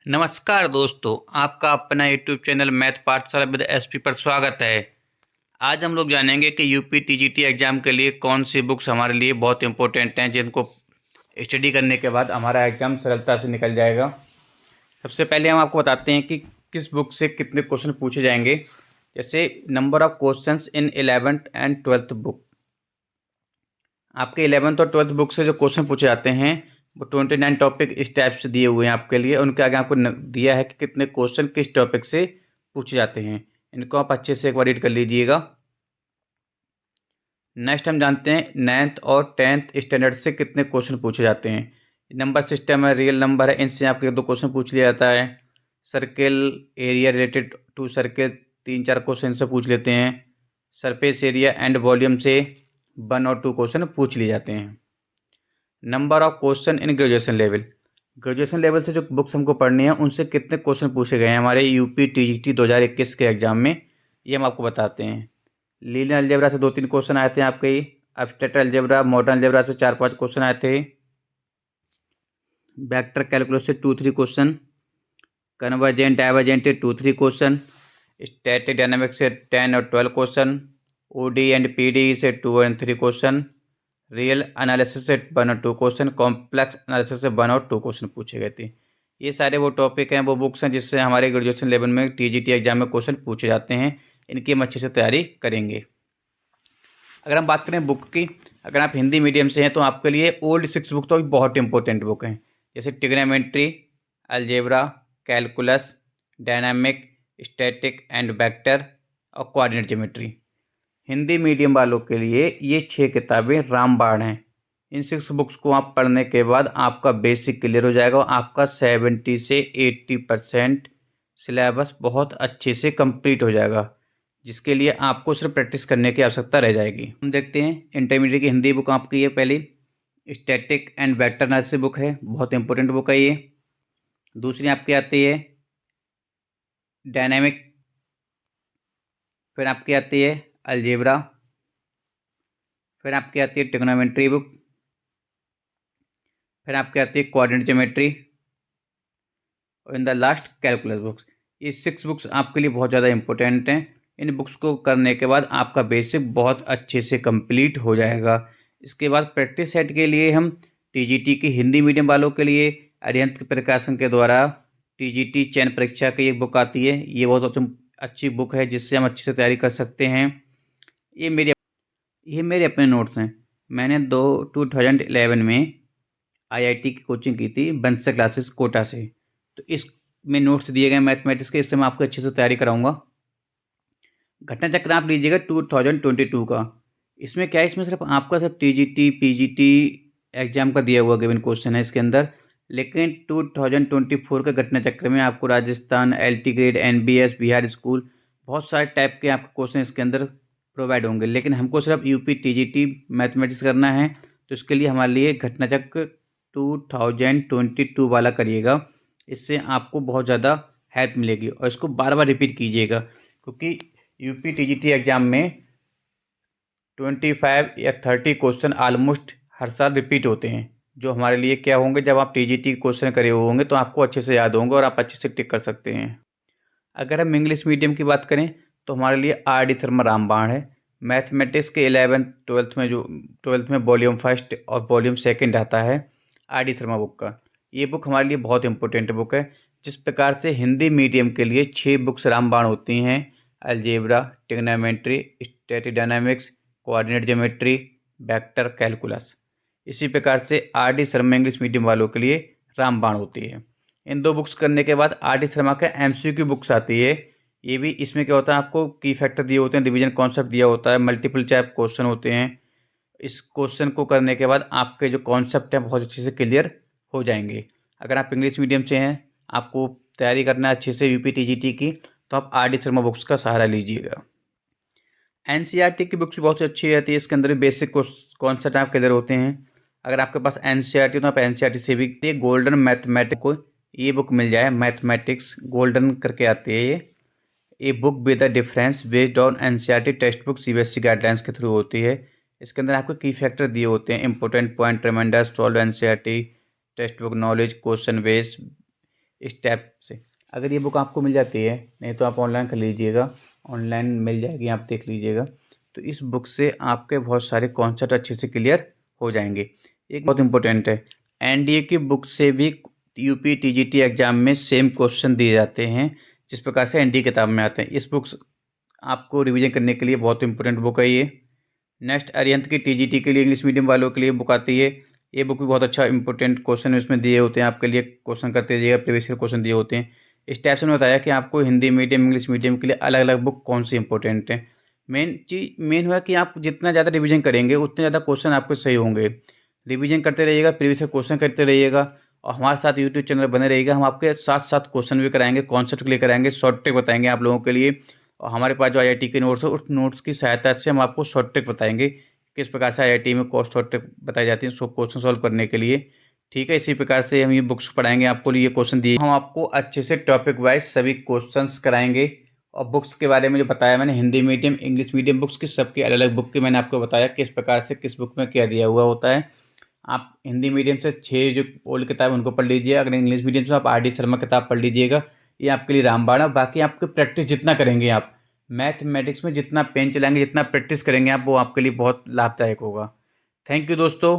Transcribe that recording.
नमस्कार दोस्तों, आपका अपना यूट्यूब चैनल मैथ पाठशाला विद एसपी पर स्वागत है। आज हम लोग जानेंगे कि यूपी टीजीटी एग्ज़ाम के लिए कौन सी बुक्स हमारे लिए बहुत इंपॉर्टेंट हैं, जिनको स्टडी करने के बाद हमारा एग्ज़ाम सरलता से निकल जाएगा। सबसे पहले हम आपको बताते हैं कि किस बुक से कितने क्वेश्चन पूछे जाएंगे। जैसे number of questions in 11th and 12th book. आपके 11th और 12th बुक से जो क्वेश्चन पूछे जाते हैं वो 29 टॉपिक इस टाइप से दिए हुए हैं आपके लिए। उनके आगे आपको दिया है कि कितने क्वेश्चन किस टॉपिक से पूछे जाते हैं। इनको आप अच्छे से एक बार रीड कर लीजिएगा। नेक्स्ट हम जानते हैं 9th और 10th स्टैंडर्ड से कितने क्वेश्चन पूछे जाते हैं। नंबर सिस्टम है, रियल नंबर है, इनसे आपके 2 क्वेश्चन पूछ लिया जाता है। Circle area related to circle 3-4 question से पूछ लेते हैं। सरफेस एरिया एंड वॉल्यूम से 1 और 2 क्वेश्चन पूछ लिए जाते हैं। Number of question in graduation level. Graduation level से जो बुक्स हमको पढ़नी है उनसे कितने क्वेश्चन पूछे गए हैं हमारे यूपी टीजीटी 2021 के एग्जाम में, ये हम आपको बताते हैं। लीनियर अलजेब्रा से 2-3 क्वेश्चन आए थे आपके। एब्स्ट्रैक्ट अलजेब्रा, मॉडर्न अलजेब्रा से 4-5 क्वेश्चन आए थे। वेक्टर कैलकुलस से 2-3 question. Convergent divergent 2-3 question. Static dynamics से 10 और 12 क्वेश्चन। ओडी एंड पीडी से 2 और 3 क्वेश्चन। रियल एनालिसिस से 1 और 2 क्वेश्चन। कॉम्प्लेक्स एनालिसिस से 1 और 2 क्वेश्चन पूछे गए थे। ये सारे वो टॉपिक हैं, वो बुक्स हैं जिससे हमारे ग्रेजुएशन लेवल में टीजीटी एग्जाम में क्वेश्चन पूछे जाते हैं। इनकी हम अच्छे से तैयारी करेंगे। अगर हम बात करें बुक की, अगर आप हिंदी मीडियम से हैं तो आपके लिए ओल्ड 6 बुक तो बहुत इंपॉर्टेंट बुक हैं। जैसे trigonometry, algebra, calculus, dynamic, static and vector और कोऑर्डिनेट ज्योमेट्री। हिंदी मीडियम वालों के लिए ये 6 किताबें रामबाण हैं। इन 6 बुक्स को आप पढ़ने के बाद आपका बेसिक क्लियर हो जाएगा और आपका 70 से 80% सिलेबस बहुत अच्छे से कंप्लीट हो जाएगा, जिसके लिए आपको सिर्फ प्रैक्टिस करने की आवश्यकता रह जाएगी। हम देखते हैं इंटरमीडिएट की हिंदी बुक आपकी ये पहली static and vector analysis book है, बहुत इंपॉर्टेंट बुक है ये। दूसरी आपकी आती है डायनामिक, फिर आपकी आती है अलजेब्रा, फिर आपकी आती है ट्रिग्नोमेट्री बुक, फिर आपकी आती है कोऑर्डिनेट ज्योमेट्री और in the last calculus books. ये 6 बुक्स आपके लिए बहुत ज़्यादा इंपॉर्टेंट हैं। इन बुक्स को करने के बाद आपका बेसिक बहुत अच्छे से कंप्लीट हो जाएगा। इसके बाद प्रैक्टिस सेट के लिए हम टीजीटी की हिंदी मीडियम वालों के लिए अरिहंत प्रकाशन के द्वारा टीजीटी चयन परीक्षा की एक बुक आती है। ये बहुत अच्छी बुक है जिससे हम अच्छे से तैयारी कर सकते हैं। ये मेरे अपने नोट्स हैं। मैंने 2011 में आईआईटी की कोचिंग की थी बंसल क्लासेस कोटा से, तो इसमें नोट्स दिए गए मैथमेटिक्स के, इससे मैं आपको अच्छे से तैयारी कराऊंगा। घटना चक्र आप लीजिएगा 2022 का। इसमें क्या है, इसमें सिर्फ टीजीटी पीजीटी एग्जाम का दिया हुआ गिवन क्वेश्चन है इसके अंदर। लेकिन 2024 के घटना चक्र में आपको Rajasthan, LT grade, NBS, Bihar school, बहुत सारे टाइप के आपको क्वेश्चन इसके अंदर प्रोवाइड होंगे। लेकिन हमको सिर्फ यूपी टीजीटी मैथमेटिक्स करना है, तो इसके लिए हमारे लिए घटना चक्र 2022 वाला करिएगा। इससे आपको बहुत ज़्यादा हेल्प मिलेगी और इसको बार बार रिपीट कीजिएगा, क्योंकि यूपी टीजीटी एग्ज़ाम में 25 या 30 क्वेश्चन ऑलमोस्ट हर साल रिपीट होते हैं, जो हमारे लिए क्या होंगे, जब आप टीजीटी क्वेश्चन करे हुए होंगे तो आपको अच्छे से याद होंगे और आप अच्छे से टिक कर सकते हैं। अगर हम इंग्लिश मीडियम की बात करें तो हमारे लिए आर डी शर्मा रामबाण है। मैथमेटिक्स के 11th 12th में वॉल्यूम 1 और वॉल्यूम 2 आता है आर डी शर्मा बुक का। ये बुक हमारे लिए बहुत इंपॉर्टेंट बुक है। जिस प्रकार से हिंदी मीडियम के लिए 6 बुक्स रामबाण होती हैं, algebra, trigonometry, static dynamics, coordinate geometry, vector, calculus, इसी प्रकार से R D Sharma English medium वालों के लिए रामबाण होती है। इन 2 बुक्स करने के बाद आर डी शर्मा का एमसीक्यू बुक्स आती है। ये भी, इसमें क्या होता है, आपको की फैक्टर दिए होते हैं, डिवीजन कॉन्सेप्ट दिया होता है, मल्टीपल चॉइस क्वेश्चन होते हैं। इस क्वेश्चन को करने के बाद आपके जो कॉन्सेप्ट हैं बहुत अच्छे से क्लियर हो जाएंगे। अगर आप इंग्लिश मीडियम से हैं, आपको तैयारी करना है अच्छे से यूपी टीजीटी की, तो आप आर डी शर्मा बुक्स का सहारा लीजिएगा। एनसीईआरटी की बुक्स भी बहुत अच्छी रहती है। इसके अंदर बेसिक कॉन्सेप्ट आप क्लियर होते हैं। अगर आपके पास एनसीईआरटी तो आप एनसीईआरटी से भी गोल्डन मैथमेटिक्स को ये बुक मिल जाए, मैथमेटिक्स गोल्डन करके आती है ये book with the difference based on NCERT text book CBSE guidelines के थ्रू होती है। इसके अंदर आपको की फैक्टर दिए होते हैं, important point, reminder, solve NCERT text book knowledge, question base, इस टैब से। अगर ये बुक आपको मिल जाती है, नहीं तो आप ऑनलाइन कर लीजिएगा, ऑनलाइन मिल जाएगी, आप देख लीजिएगा। तो इस बुक से आपके बहुत सारे कॉन्सेप्ट अच्छे से क्लियर हो जाएंगे। एक बहुत इंपॉर्टेंट है, एनडीए की बुक से भी यूपी टीजीटी एग्जाम में सेम क्वेश्चन दिए जाते हैं जिस प्रकार से एनडीए किताब में आते हैं। इस बुक आपको रिवीजन करने के लिए बहुत इंपॉर्टेंट बुक है ये। नेक्स्ट अरिहंत की टीजीटी के लिए इंग्लिश मीडियम वालों के लिए बुक आती है। ये बुक भी बहुत अच्छा इंपॉर्टेंट क्वेश्चन इसमें दिए होते हैं, आपके लिए क्वेश्चन करते जाइएगा, प्रीवियस ईयर क्वेश्चन दिए होते हैं। इस टाइप से मैंने बताया कि आपको हिंदी मीडियम इंग्लिश मीडियम के लिए अलग अलग बुक कौन सी इंपॉर्टेंट है। मेन हुआ कि आप जितना ज़्यादा रिवीजन करेंगे उतने ज़्यादा क्वेश्चन आपके सही होंगे। रिवीजन करते रहिएगा, प्रीवियस ईयर क्वेश्चन करते रहिएगा और हमारे साथ यूट्यूब चैनल बने रहिएगा। हम आपके साथ साथ क्वेश्चन भी कराएंगे, कॉन्सेप्ट क्लियर कराएंगे, शॉर्ट ट्रिक बताएंगे आप लोगों के लिए। और हमारे पास जो आईआईटी के नोट्स है उस नोट्स की सहायता से हम आपको शॉर्ट ट्रिक बताएंगे किस प्रकार से आईआईटी में शॉर्ट ट्रिक बताई जाती है क्वेश्चन सॉल्व करने के लिए। ठीक है, इसी प्रकार से हम ये बुक्स पढ़ाएंगे आपको। ये क्वेश्चन दिए हम आपको अच्छे से टॉपिक वाइज सभी क्वेश्चंस कराएंगे। और बुक्स के बारे में जो बताया मैंने, Hindi medium English medium books की सबकी अलग अलग बुक की मैंने आपको बताया किस प्रकार से किस बुक में क्या दिया हुआ होता है। आप हिंदी मीडियम से 6 जो ओल्ड किताब उनको पढ़ लीजिए, अगर इंग्लिश मीडियम से आप आर डी शर्मा किताब पढ़ लीजिएगा, ये आपके लिए रामबाण है। बाकी आपकी प्रैक्टिस जितना करेंगे आप मैथमेटिक्स में, जितना पेन चलाएंगे, जितना प्रैक्टिस करेंगे आप, वो आपके लिए बहुत लाभदायक होगा। थैंक यू दोस्तों।